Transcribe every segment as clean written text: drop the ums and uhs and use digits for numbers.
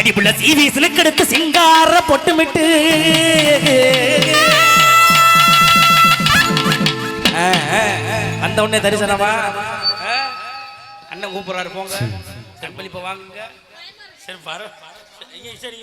அடிப்புள்ள சீவி சிலுக்கெடுத்து சிங்கார பொட்டுமிட்டு வந்த உடனே தரிசனமா அண்ணன் கூப்பிடுறாரு போங்க கண்பளிப்ப வாங்குங்க சரி பாரு சரி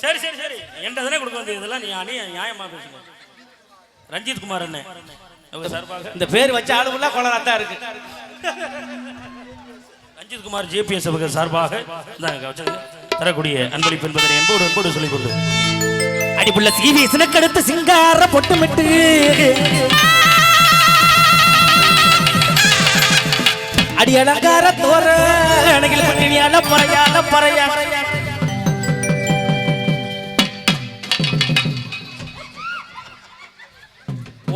சரி சரி சரி என்கிட்ட தானே கொடுக்க வந்தது இதெல்லாம் நீ நியாயமா பேசுங்க ரஞ்சித் குமார் அண்ணன் சார்பாக இந்த பேர் வச்ச ஆளுங்களா கொலராத்தா இருக்கு ரஞ்சித் குமார் ஜேபிஎஸ் அவர்கள் சார்பாக தரக்கூடிய அன்பளிப்பு என்பதை என்போடு சொல்லிக் கொண்டு அடிப்புள்ள சீவி சிலுக்கெடுத்து சிங்கார பொட்டுமிட்டு அடி அலங்கார தோர அணைகள் பண்ணியால பறையால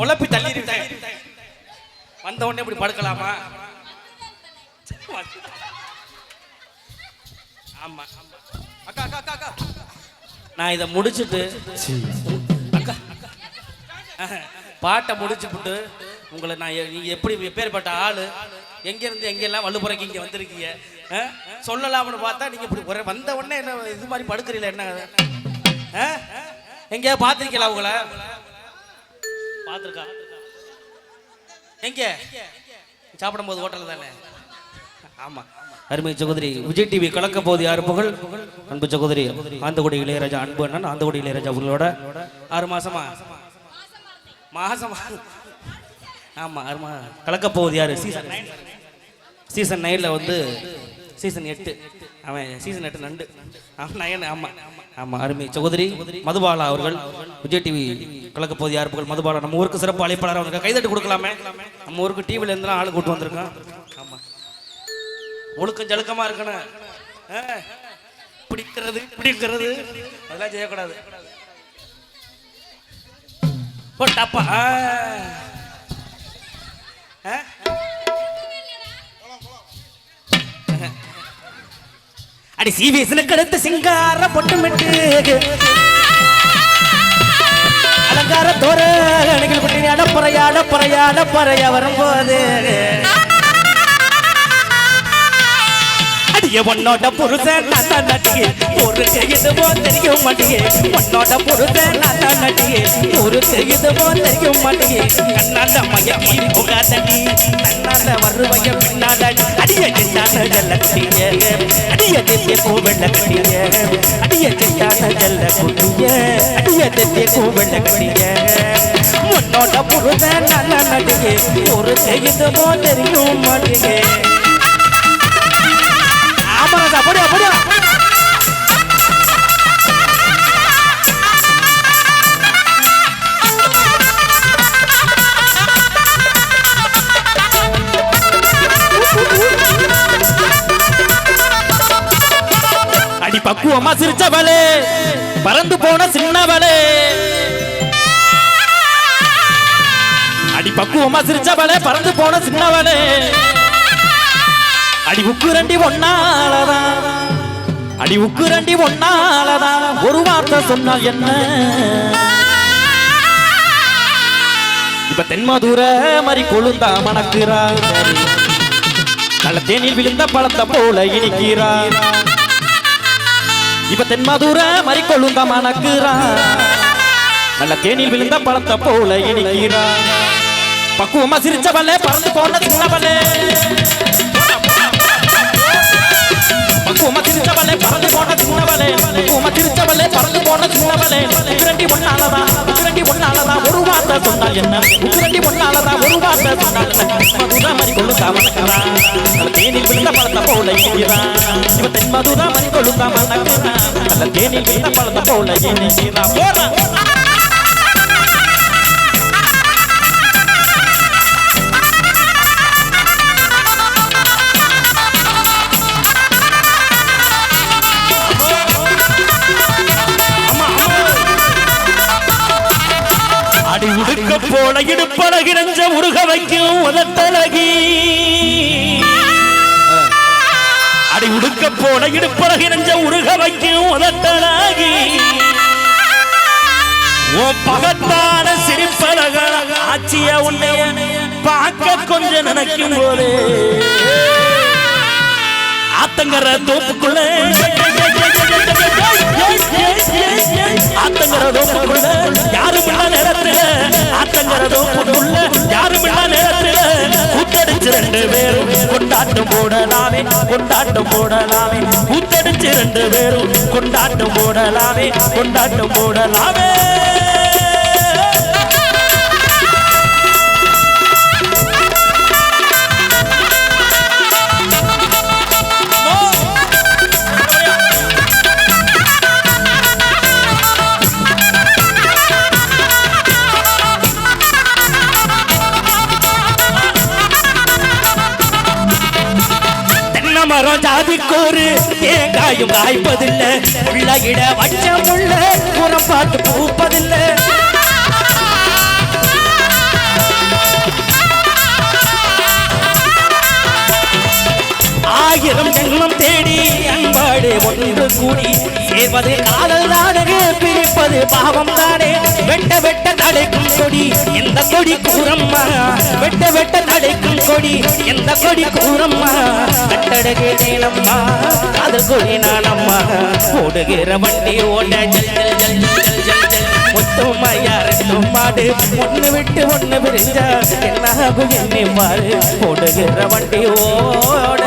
உழப்பி தள்ளிருக்கேன் வந்த உடனே இப்படி படுக்கலாமா ஆமா அக்கா அக்கா அக்கா நான் இதை முடிச்சுட்டு அக்கா பாட்டை முடிச்சுட்டு உங்களை நான் நீங்க எப்படி எப்பேற்பட்ட ஆளு எங்க இருந்து எங்கெல்லாம் வள்ளுப்புறைக்கு இங்க வந்திருக்கீங்க சொல்லலாம்னு பார்த்தா நீங்க இப்படி வந்த உடனே என்ன இது மாதிரி படுக்கிறீங்களா என்ன எங்கேயா பார்த்திருக்கீங்களா உங்களை பார்த்துருக்கா எங்க சாப்பிடும் போது ஹோட்டல் தானே ஆமா அருமை சகோதரி விஜய் டிவி கலக்க போது யாரு புகழ் அன்பு சகோதரி ஆந்தகுடி இளையராஜா அன்பு அண்ணன் ஆந்தகுடி இளையராஜா உங்களோட 6 மாசமா ஆமா கலக்க போகுது யாரு சீசன் 9ல வந்து சீசன் 8 அவன் சீசன் 8 நண்டு அவன் ஆமா ஆமா அருமை சகோதரி மதுபாலா அவர்கள் விஜய் டிவி கலக்க போது யார் புகழ் மதுபாலா நம்ம ஊருக்கு சிறப்பு அழைப்பாளராக வந்திருக்கா கைதட்டு கொடுக்கலாமே நம்ம ஊருக்கு டிவில இருந்தாலும் ஆளு கூட்டு வந்திருக்கான் ஆமா ஒழுக்கம் ஜழுக்கமா இருக்கணும் பிடிக்கிறது அதெல்லாம் செய்யக்கூடாது போட்டாப்பா அடி சீவியசனுக்கு அடுத்து சிங்கார பொட்டுமிட்டு அலங்கார தோர அணைகள் பற்றி அடப்பறையா வரும்போது உன்னோட புருஷன் நான் நட்டியே ஒரு செய்யுதுவோ தெரிய மாட்டியே உன்னோட புருஷன் நான் நட்டியே ஒரு செய்யுதுவோ தெரிய மாட்டியே கண்ணால மயக்கி புகாதடி கண்ணால வருவைய பின்னாடி அடிய செஞ்சான ஜல்ல குட்டிய அடிய தெத்திய கோவெள்ள கட்டிய அடிய செஞ்சான ஜல்ல குட்டிய அடிய தெத்திய கோவெள்ள கட்டிய உன்னோட புருஷன் நான் நட்டியே ஒரு செய்யுதுவோ தெரிய மாட்டியே அடி பக்குவமா சிரிச்சவளே பறந்து போன சின்னவளே அடி பக்குவமா சிரிச்சவளே பறந்து போன சின்னவளே அடி உக்குரண்டி ஒன்னாலதான் ஒரு வார்த்தை சொன்னால் என்ன இப்ப தென்மதுர மாதிரி கொழுந்தா மணக்கிறார் நல்ல தேனில் விழுந்த பழத்தை போல இனிக்கிறார் இப்ப தென்மதுர மாதிரி கொழுந்தா மணக்கிறார் நல்ல தேனில் விழுந்த பழத்தை போல இனிக்கிறார் பக்குவமா சிரிச்சவளே பறந்து போன சின்னவளே திருச்சவளே பறந்து போன சின்னவளே திருச்சவளே பறந்து போன சின்னவளே உக்கிரண்டி ஒன்னாலதான் ஒரு வார்த்தை சொன்னால் என்ன உக்கிரண்டி ஒன்னாலதான் ஒரு வார்த்தை சொன்னால் என்ன மதுரா மறி கொள்ளுதா மணக்கிறான் தேனில் விழுந்த பழத்தை போல இனிக்கிறான் இவன் தென் மதுரா மறி கொள்ளுதா மணக்கிறான் நல்ல தேனில் விழுந்த பழத்தை போல இனிக்கிறான் போறான் உடுக்க போல இடுப்பழகி நெஞ்ச உருக வைக்கும் உதட்டழகி அடி உடுக்க போல இடுப்பழகி நெஞ்ச உருக வைக்கும் உதட்டழகி ஓ பகத்தான சிரிப்பழக ஆட்சிய உன்னை பார்க்க கொஞ்சம் நினைக்கும் போது ஆத்தங்கர தோப்புக்குள்ள இருக்கிறதோ பொண்ணுள்ள யாரும் இல்ல நேரத்துல கூத்தடிச்சு ரெண்டு பேரும் கொண்டாட்டம் போடலாமே கொண்டாட்டம் போடலாமே கூத்தடிச்சு ரெண்டு பேரும் கொண்டாட்டம் போடலாமே கொண்டாட்டம் போடலாமே மரம் ஜாதிக்கோரு தேங்காயும் காய்ப்பதில்லை உள்ள இட வச்சம் உள்ள புறம் பார்த்து பூப்பதில்லை ஆயிரம் ஜென்மம் தேடி அன்பாடு ஒன்று கூடி சேர்வது காதல் தானே பிரிப்பது பாவம் தானே வெட்ட வெட்ட தடைக்கும் கொடி எந்த கொடி கூறம்மா வெட்ட வெட்ட தடைக்கும் கொடி எந்த கொடி கூறம்மா கட்டடகே நேனம்மா காதல் கொடி நானம்மா ஓடுகிற வண்டி ஓட ஜல் ஜல் ஜல் ஜல் ஜல் ஜல் ஒத்துமையா ரெண்டும் மாடு ஒண்ணு விட்டு ஒண்ணு பிரிஞ்சா என்ன ஆகும் என்னை பாரு ஓடுகிற வண்டி ஓட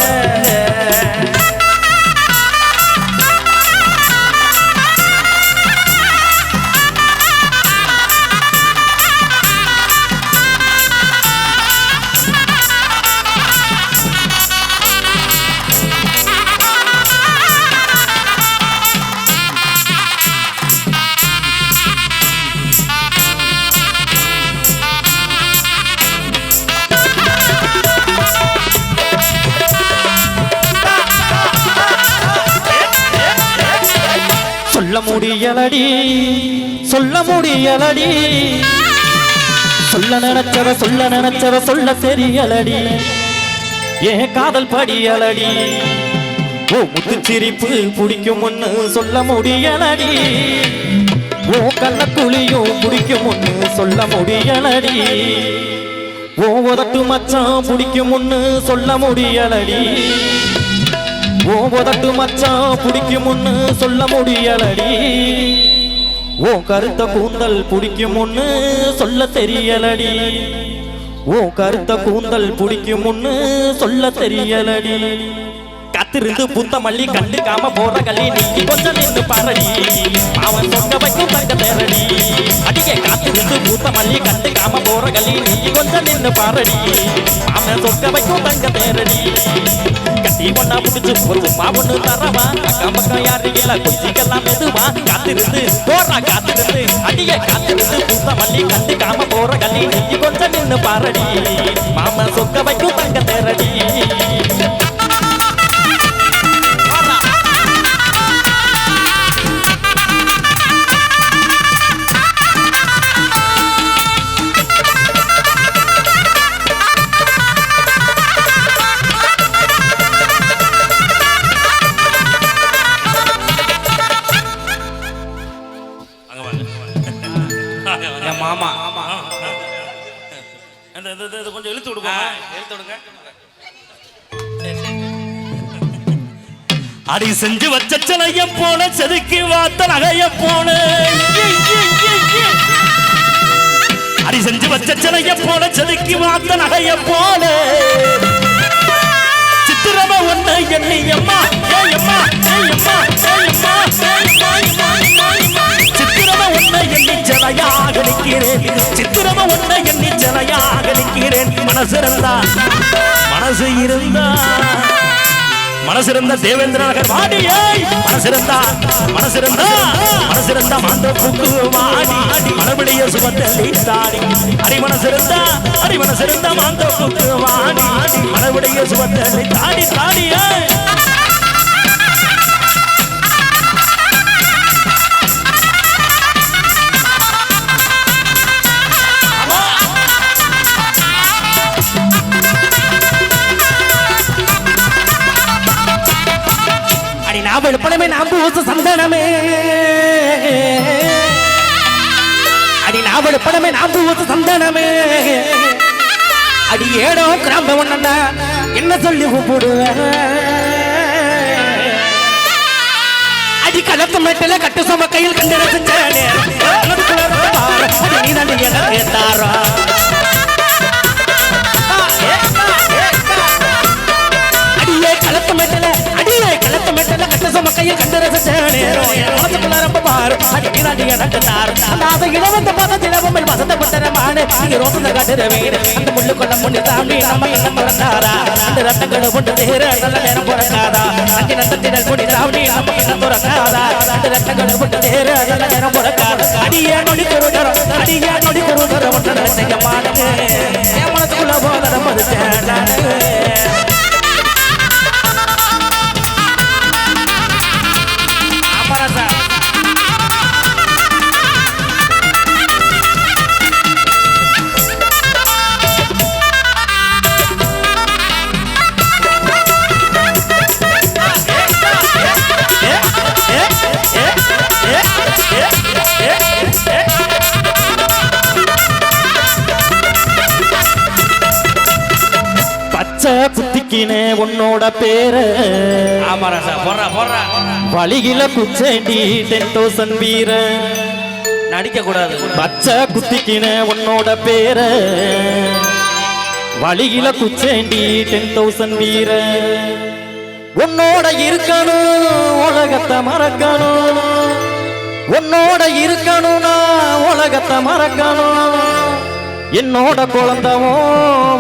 சொல்ல முடியலடி சொல்ல முடியலடி சொல்ல நினைச்சவ சொல்ல தெரியலடி ஏன் காதல் படியலடி ஓ முத்து சிரிப்பு பிடிக்கும் ஒண்ணு சொல்ல முடியலடி ஓ கள்ளக்குழியும் பிடிக்கும் ஒண்ணு சொல்ல முடியலடி ஓ உதட்டு மச்சான் பிடிக்கும் ஒண்ணு சொல்ல முடியலடி ஓ உதட்டு மச்சான் பிடிக்கும் ஒண்ணு சொல்ல முடியலடி ஓ கருத்த கூந்தல் பிடிக்கும் ஒண்ணு சொல்ல தெரியலடி ஓ கருத்த கூந்தல் பிடிக்கும் ஒண்ணு சொல்ல தெரியலடி காத்திருந்து பூத்த மல்லி கண்டுக்காம போற கல்லி நீ கொஞ்சம் நின்று பாரடி அவன் சொன்ன வைக்கும் தங்க தேரடி அடியே காத்திருந்து பூத்த மல்லி கண்டுக்காம போற கல்லி நீ கொஞ்சம் நின்று பாரடி அவன் சொன்ன வைக்கும் தங்க தேரடி கட்டி ஒன்னா முடிச்சு ஒரு உமா ஒண்ணு தரவா அக்கம் பக்கம் யாரு இல்ல கொஞ்சிக்கெல்லாம் மெதுவா காத்திருந்து போறா காத்திருந்து அடியே காத்திருந்து பூத்த மல்லி கண்டுக்காம போற கல்லி நீ கொஞ்சம் நின்று பாரடி மாமன் சொக்க வைக்கும் தங்க தேரடி மாமா கொஞ்சம் இழுத்து விடுங்க இழுத்து விடுங்க அடி செஞ்சு வச்ச சிலைய போன செதுக்கி வாத்த நகைய போன அடி செஞ்சு வச்ச சிலைய போன செதுக்கி வாத்த நகைய போன சித்திரம ஒண்ணு எண்ணி அம்மா ஏயம்மா ஏயம்மா சித்திரம ஒண்ணு எண்ணி ஜலையாக நிற்கிறேன் சித்திரம ஒண்ணு எண்ணி ஜலையாக நிற்கிறேன் மனசு இருந்தா தேவேந்திர நகர் வாடியே மனசு இருந்தா மாந்த பூக்கு வாடி மறுபடிய சுபத்தள்ளி தாடி அடி மனசு இருந்தா மாந்த பூக்கு வாடி மறுபடிய சுபத்தள்ளி தாடி தாடியே வெளுப்பனமே நாம் பூச சந்தனமே அடி நாவெளுப்பனமே நாம் பூச சந்தனமே அடி ஏடோ கிராம ஒண்ணா என்ன சொல்லி கூப்பிடுவ அடி கலத்து மேட்டில கட்டு சம கையில் கண்டு ரசிச்ச நீதான் என்ன தாரா களத்து மெட்டல அடியே களத்து மெட்டல கட்ட சும கையில் கண்டு ரசிச்சேனே மனசுக்குள்ள ரொம்ப பாரு அடி நீராடி எனக்கு தார் அந்த இளவந்த பக்கத்தில் பொம்மல் வசந்தப்பட்ட மாடு இங்க ரோசந்த காட்டுற வீடு அந்த முள்ளுக்குள்ள முன்னு தாண்டி நம்ம என்ன பிறந்தாரா அந்த ரத்தங்களை கொண்டு தேர நல்ல நேரம் பிறக்காதா அஞ்சு நத்தத்தினல் கொடி தாண்டி நம்ம என்ன பிறக்காதா அந்த ரத்தங்களை கொண்டு தேர நல்ல நேரம் பிறக்காதா அடியே நொடி குருடரம் அடியே நொடி குருடரம் ஒன்றை செய்ய மாட்டேன் என் மனசுக்குள்ள போத நம்ம சேட்டானு குத்திக்கினே உன்னோட பேர வழியில குச்சேண்டி 10,000 வீர நடிக்க கூடாது பச்சை குத்திக்கினே உன்னோட பேர வழியில குச்சேண்டி 10,000 வீர உன்னோட இருக்கணும் உலகத்தை மறக்கணும் உன்னோட இருக்கணும்னா உலகத்தை மறக்கணும் என்னோட குழந்தவோ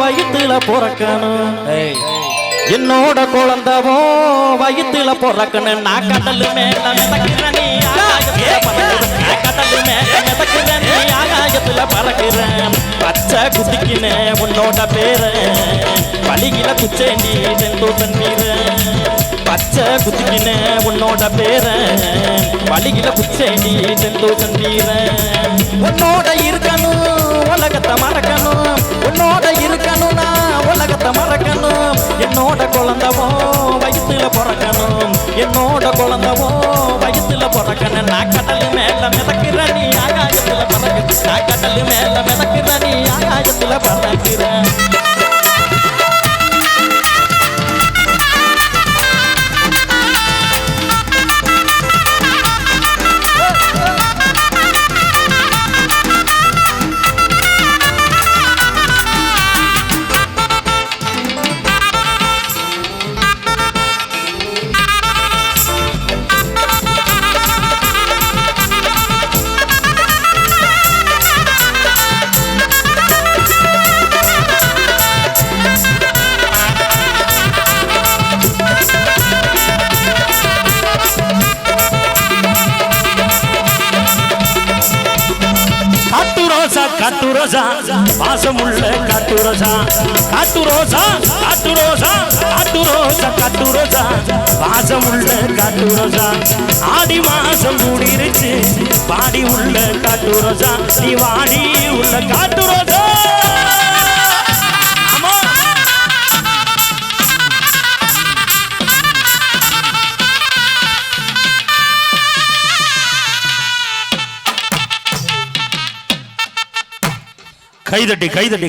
வயிற்றுல பிறக்கணும் என்னோட குழந்தவோ வயிற்றுல பிறக்கணும் நான் கடல் மேல மிதக்கிறேன் நீ கடல் மேல மிதக்கிறேன் நீ ஆகாயத்துல பறக்கிறேன் பச்சை குதிக்கின உன்னோட பேர வழியில குச்சேண்டி 10,000 வீர பச்சை குதிக்கின உன்னோட பேர வழியில குச்சேண்டி 10,000 வீர உன்னோட இருக்கணும் உலகத்தை மறக்கணும் உன்னோட இருக்கணும்னா உலகத்தை மறக்கணும் என்னோட குழந்தவோ வயிற்றுல பிறக்கணும் என்னோட குழந்தவோ வயிற்றுல பிறக்கணும் நான் கடல் மேல மிதக்கிற நீ ஆகாயத்துல பறக்க நான் கடல் மேல மிதக்கிற நீ ஆகாயத்துல பறக்கிறேன் காட்டு ரோசா வாசமுள்ள காட்டு ரோசா காட்டு ரோசா காட்டு ரோசா காட்டு ரோசா காட்டு ரோசா வாசமுள்ள காட்டு ரோசா ஆடி மாசம் கூடிருச்சு பாடி உள்ள காட்டு ரோசா நீ வாடி உள்ள காட்டு ரோசா கைதட்டி கைதட்டி